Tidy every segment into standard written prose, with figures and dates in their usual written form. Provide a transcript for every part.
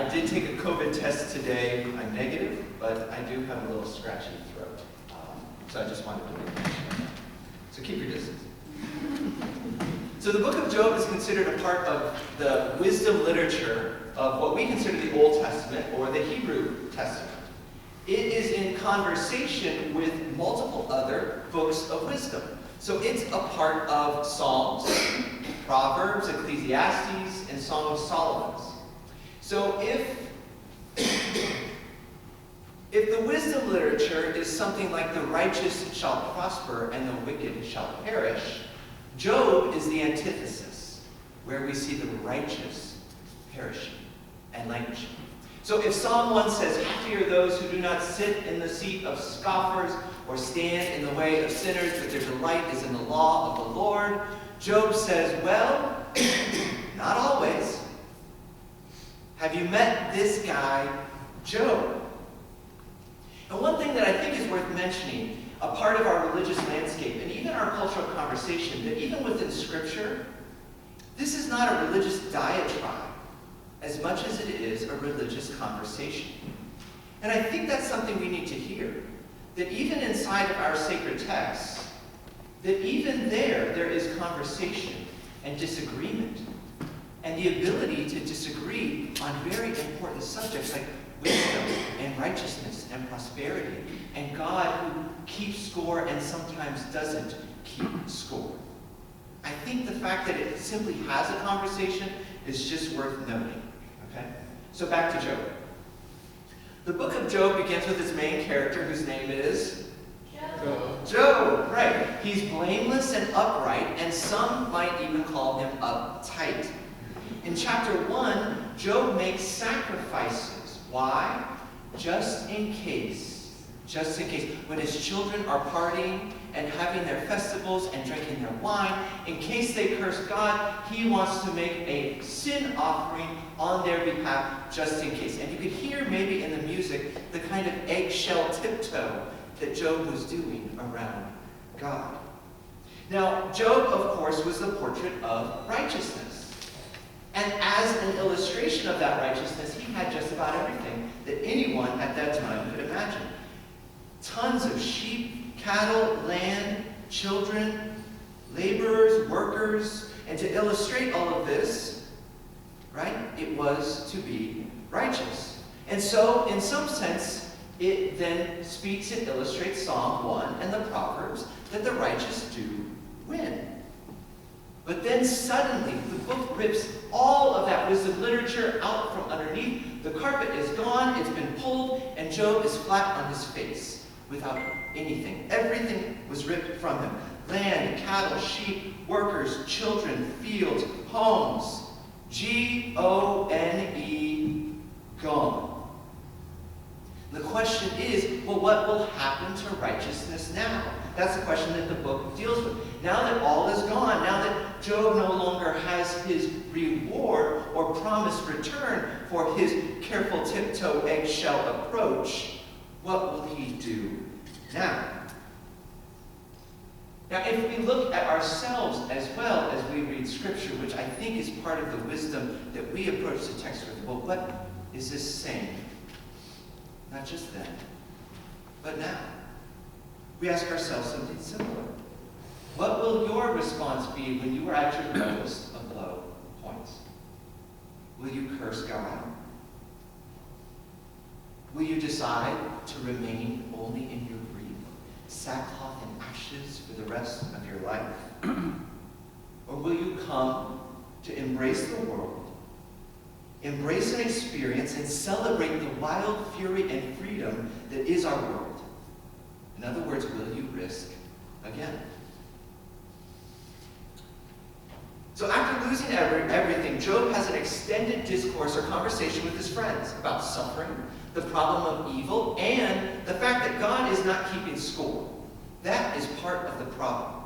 I did take a COVID test today. I'm negative, but I do have a little scratchy throat. So I just wanted to make mention of that. So keep your distance. So the book of Job is considered a part of the wisdom literature of what we consider the Old Testament or the Hebrew Testament. It is in conversation with multiple other books of wisdom. So it's a part of Psalms, Proverbs, Ecclesiastes, and Song of Solomon. So if the wisdom literature is something like the righteous shall prosper and the wicked shall perish, Job is the antithesis, where we see the righteous perishing and languishing. So if Psalm 1 says, happy are those who do not sit in the seat of scoffers or stand in the way of sinners, but their delight is in the law of the Lord, Job says, well, not always. Have you met this guy, Job? And one thing that I think is worth mentioning, a part of our religious landscape and even our cultural conversation, that even within Scripture, this is not a religious diatribe as much as it is a religious conversation. And I think that's something we need to hear, that even inside of our sacred texts, that even there is conversation and disagreement, and the ability to disagree on very important subjects like wisdom and righteousness and prosperity, and God who keeps score and sometimes doesn't keep score. I think the fact that it simply has a conversation is just worth noting. Okay? So back to Job. The book of Job begins with its main character, whose name is Job, right. He's blameless and upright, and some might even call him uptight. In chapter 1, Job makes sacrifices. Why? Just in case. Just in case. When his children are partying and having their festivals and drinking their wine, in case they curse God, he wants to make a sin offering on their behalf just in case. And you could hear maybe in the music the kind of eggshell tiptoe that Job was doing around God. Now, Job, of course, was the portrait of righteousness. And as an illustration of that righteousness, he had just about everything that anyone at that time could imagine. Tons of sheep, cattle, land, children, laborers, workers. And to illustrate all of this, right, it was to be righteous. And so, in some sense, it then speaks and illustrates Psalm 1 and the Proverbs that the righteous do win. But then suddenly, the book rips all of that wisdom literature out from underneath. The carpet is gone, it's been pulled, and Job is flat on his face without anything. Everything was ripped from him. Land, cattle, sheep, workers, children, fields, homes. Gone. Gone. The question is, well, what will happen to righteousness now? That's the question that the book deals with. Now that all is gone, now that Job no longer has his reward or promised return for his careful tiptoe eggshell approach, what will he do now? Now, if we look at ourselves as well as we read Scripture, which I think is part of the wisdom that we approach the text with, well, what is this saying? Not just then, but now. We ask ourselves something similar. What will your response be when you are at your lowest of low points? Will you curse God? Will you decide to remain only in your grief, sackcloth and ashes for the rest of your life? Or will you come to embrace the world, embrace an experience, and celebrate the wild fury and freedom that is our world? In other words, will you risk again? So after losing everything, Job has an extended discourse or conversation with his friends about suffering, the problem of evil, and the fact that God is not keeping score. That is part of the problem.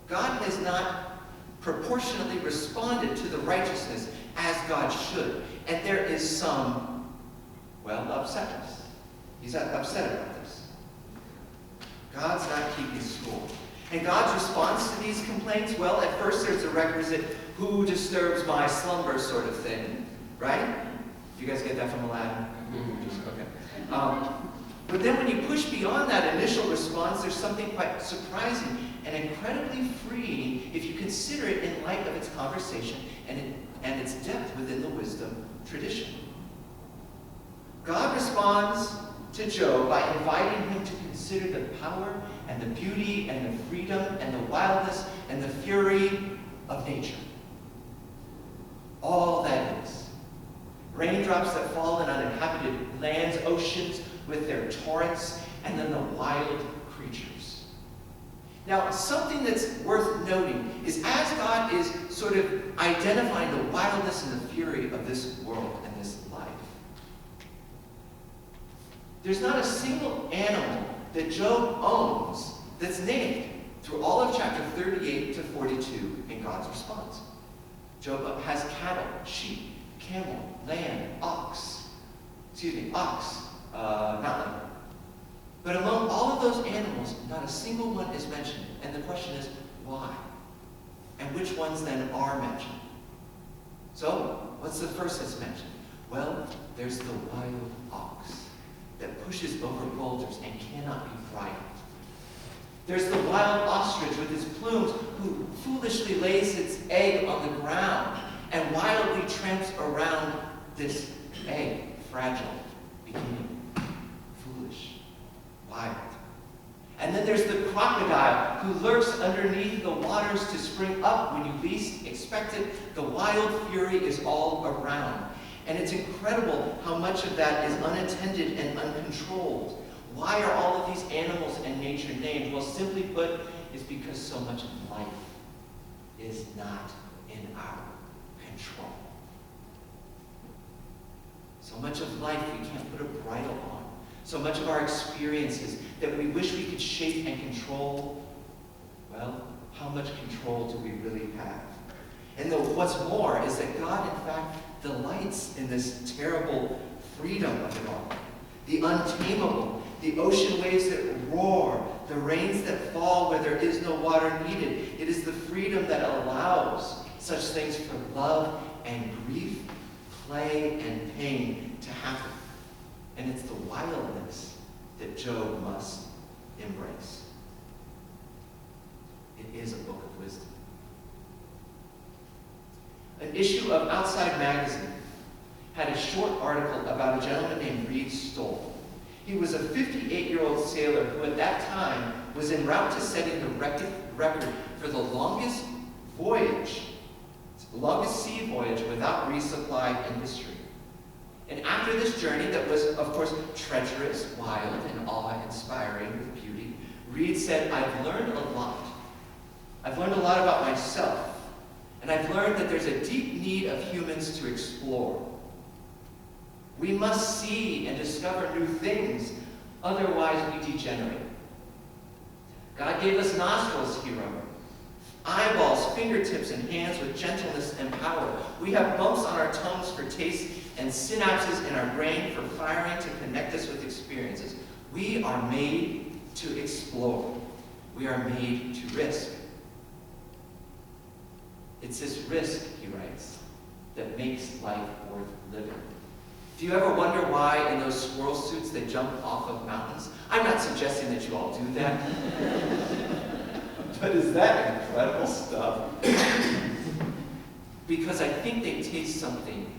God has not proportionately responded to the righteousness as God should. And there is some, upsetness. He's upset about this. God's not keeping score. And God's response to these complaints, well, at first there's a requisite, who disturbs my slumber sort of thing, right? Do you guys get that from Aladdin? Okay. But then when you push beyond that initial response, there's something quite surprising and incredibly freeing if you consider it in light of its conversation and its depth within the wisdom tradition. God responds to Job by inviting him to consider the power and the beauty and the freedom and the wildness and the fury of nature. All that is. Raindrops that fall in uninhabited lands, oceans with their torrents, and then the wild creatures. Now, something that's worth noting is as God is sort of identifying the wildness and the fury of this world and this life, there's not a single animal that Job owns that's named through all of chapter 38 to 42 in God's response. Job has cattle, sheep, camel, lamb, ox, not lamb. But among all of those animals, not a single one is mentioned. And the question is, why? And which ones then are mentioned? So, what's the first that's mentioned? Well, there's the wild ox that pushes over boulders and cannot be frightened. There's the wild ostrich with its plumes who foolishly lays its egg on the ground and wildly tramps around this egg, fragile, beginning, foolish, wild. And then there's the crocodile who lurks underneath the waters to spring up when you least expect it. The wild fury is all around. And it's incredible how much of that is unattended and uncontrolled. Why are all of these animals and nature named? Well, simply put, it's because so much of life is not in our control. So much of life we can't put a bridle on. So much of our experiences that we wish we could shape and control. Well, how much control do we really have? And what's more is that God, in fact, delights in this terrible freedom of it all. The untamable, the ocean waves that roar, the rains that fall where there is no water needed. It is the freedom that allows such things for love and grief, play and pain to happen. And it's the wildness that Job must embrace. It is a book of wisdom. An issue of Outside Magazine had a short article about a gentleman named Reed Stoll. He was a 58-year-old sailor who at that time was en route to setting the record for the longest sea voyage without resupply in history. And after this journey that was, of course, treacherous, wild, and awe-inspiring with beauty, Reed said, I've learned a lot. I've learned a lot about myself. And I've learned that there's a deep need of humans to explore. We must see and discover new things, otherwise we degenerate. God gave us nostrils, he wrote, eyeballs, fingertips, and hands with gentleness and power. We have bumps on our tongues for taste and synapses in our brain for firing to connect us with experiences. We are made to explore. We are made to risk. It's this risk, he writes, that makes life worth living. Do you ever wonder why in those squirrel suits they jump off of mountains? I'm not suggesting that you all do that. But is that incredible stuff? Because I think they taste something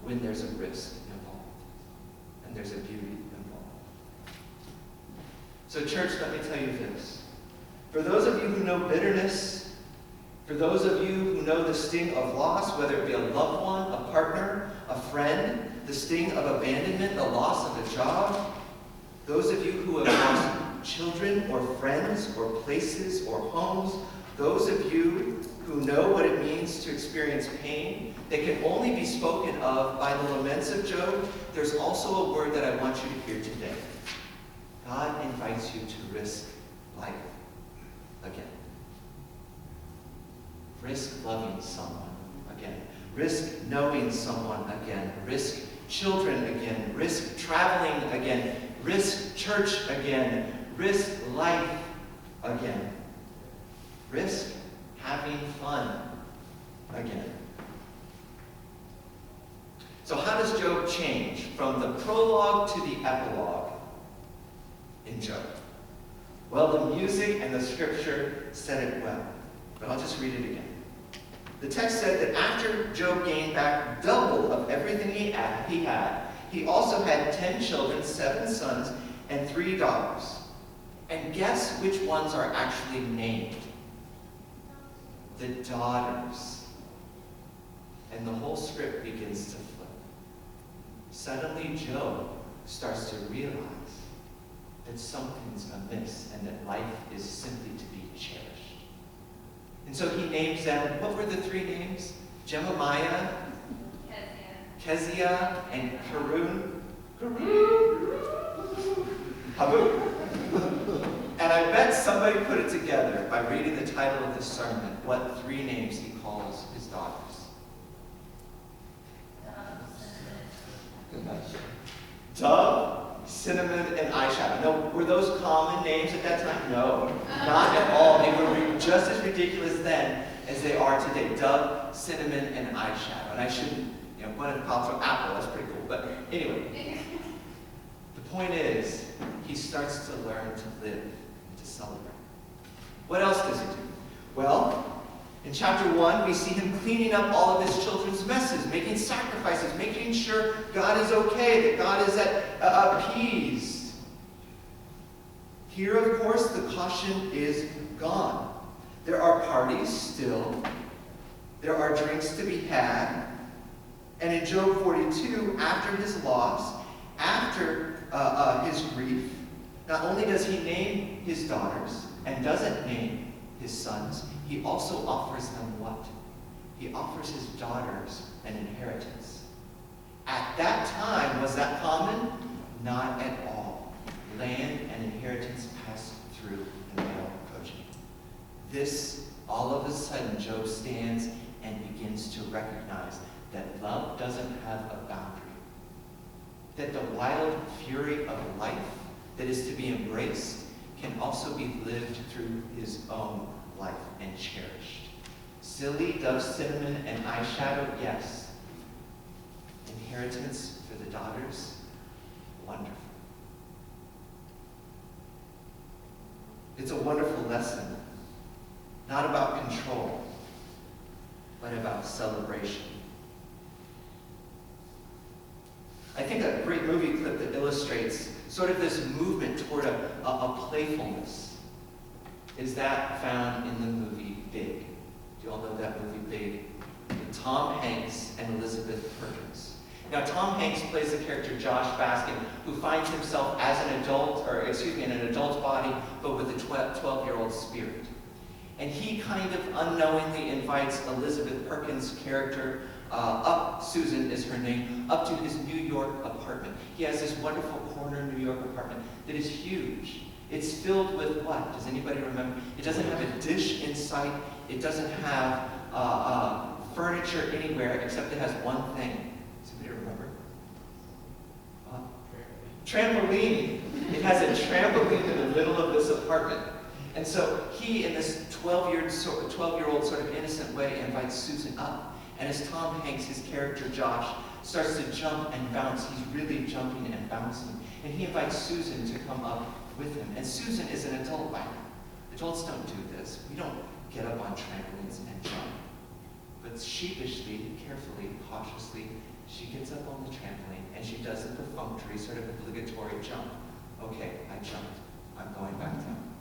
when there's a risk involved. And there's a beauty involved. So church, let me tell you this. For those of you who know bitterness, for those of you who know the sting of loss, whether it be a loved one, a partner, a friend, the sting of abandonment, the loss of a job, those of you who have lost children or friends or places or homes, those of you who know what it means to experience pain that can only be spoken of by the laments of Job, there's also a word that I want you to hear today. God invites you to risk life again. Risk loving someone again. Risk knowing someone again. Risk children again. Risk traveling again. Risk church again. Risk life again. Risk having fun again. So how does Job change from the prologue to the epilogue in Job? Well, the music and the scripture said it well, but I'll just read it again. The text said that after Job gained back double of everything he had, he also had 10 children, 7 sons, and 3 daughters. And guess which ones are actually named? The daughters. And the whole script begins to flip. Suddenly Job starts to realize that something's amiss and that life is simply to be cherished. And so he names them, what were the 3 names? Jemimiah, Keziah, and Habuk. And I bet somebody put it together by reading the title of this sermon, what 3 names he calls his daughters. Dove, cinnamon, and eyeshadow. No, were those common names at that time? No, not at all. They were just as ridiculous then as they are today. Dove, cinnamon, and eyeshadow. And I shouldn't, Gwyneth Paltrow, apple, that's pretty cool. But anyway, the point is, he starts to learn to live, to celebrate. What else does he do? Well, in chapter 1, we see him cleaning up all of his children's messes, making sacrifices, making sure God is okay, that God is appeased. Here, of course, the caution is gone. There are parties still. There are drinks to be had. And in Job 42, after his loss, after his grief, not only does he name his daughters and doesn't name his sons, he also offers them what? He offers his daughters an inheritance. At that time, was that common? Not at all. Land and inheritance passed through the male progeny. This, all of a sudden, Job stands and begins to recognize that love doesn't have a boundary. That the wild fury of life that is to be embraced can also be lived through his own life and cherished. Silly, dove, cinnamon, and eyeshadow, yes. Inheritance for the daughters, wonderful. It's a wonderful lesson, not about control, but about celebration. I think a great movie clip that illustrates sort of this movement toward a playfulness is that found in the movie Big. Do you all know that movie Big? With Tom Hanks and Elizabeth Perkins. Now, Tom Hanks plays the character Josh Baskin, who finds himself as an adult, in an adult body, but with a 12-year-old spirit. And he kind of unknowingly invites Elizabeth Perkins' character up, Susan is her name, up to his New York apartment. He has this wonderful corner New York apartment that is huge. It's filled with what? Does anybody remember? It doesn't have a dish in sight. It doesn't have furniture anywhere except it has one thing. Does anybody remember? Trampoline. It has a trampoline in the middle of this apartment. And so he, in this 12-year-old sort of innocent way, invites Susan up. And as Tom Hanks, his character Josh, starts to jump and bounce, he's really jumping and bouncing. And he invites Susan to come up with him. And Susan is an adult by now. Adults don't do this. We don't get up on trampolines and jump. But sheepishly, carefully, cautiously, she gets up on the trampoline and she does a perfunctory, sort of obligatory jump. Okay, I jumped. I'm going back down.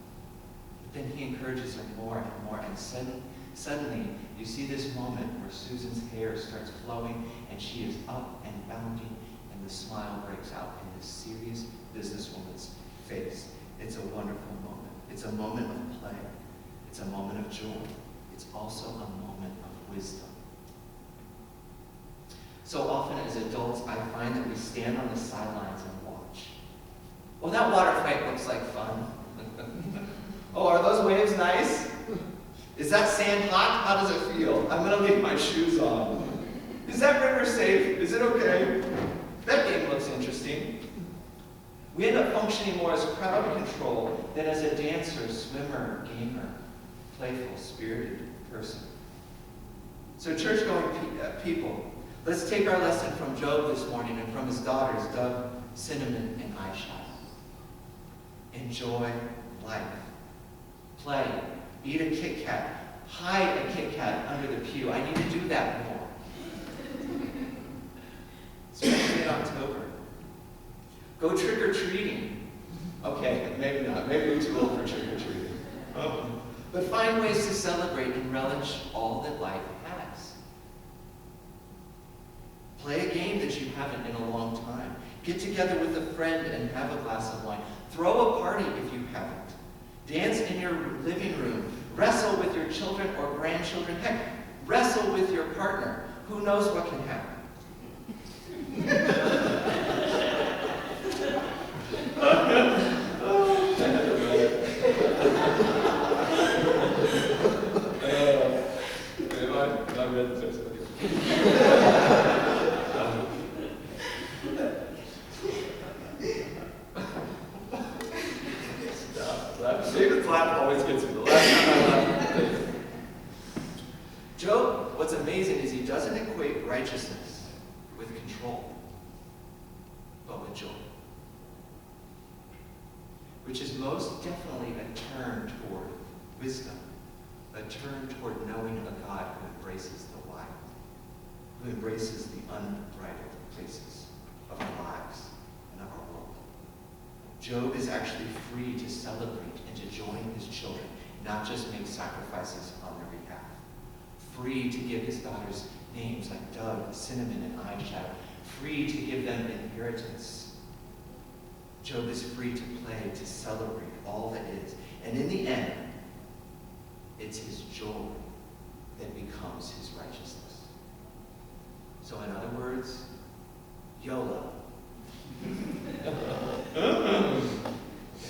But then he encourages her more and more, and suddenly you see this moment where Susan's hair starts flowing and she is up and bounding, and the smile breaks out in this serious businesswoman's face. It's a wonderful moment. It's a moment of play. It's a moment of joy. It's also a moment of wisdom. So often as adults, I find that we stand on the sidelines and watch. Well, that water fight looks like fun. Oh, are those waves nice? Is that sand hot? How does it feel? I'm going to leave my shoes on. Is that river safe? Is it okay? That game looks interesting. We end up functioning more as crowd control than as a dancer, swimmer, gamer, playful, spirited person. So church-going people, Let's take our lesson from Job this morning and from his daughters, Dove, Cinnamon, and Aishah. Enjoy life. Play. Eat a Kit Kat. Hide a Kit Kat under the pew. I need to do that more. Especially in October. Go trick-or-treating. Okay, maybe not. Maybe we're too old for trick-or-treating. But find ways to celebrate and relish all that life has. Play a game that you haven't in a long time. Get together with a friend and have a glass of wine. Throw a party if you haven't. Dance in your living room. Wrestle with your children or grandchildren. Heck, wrestle with your partner. Who knows what can happen? David's laugh always gets me. The last time I laughed. Job, what's amazing is he doesn't equate righteousness with control, but with joy. Which is most definitely a turn toward wisdom, a turn toward knowing a God who embraces the wild, who embraces the unbridled places of our lives and of our world. Job is actually free to celebrate and to join his children, not just make sacrifices on their behalf. Free to give his daughters names like Dove, Cinnamon, and Aishah. Free to give them inheritance. Job is free to play, to celebrate all that is. And in the end, it's his joy that becomes his righteousness. So in other words, YOLO. In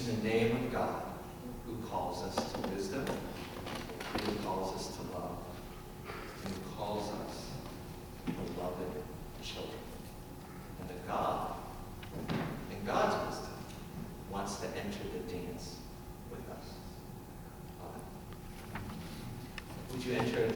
the name of God, who calls us to wisdom, who calls us to love, and who calls us beloved children. And that God, in God's wisdom, wants to enter the dance with us. Amen. Would you enter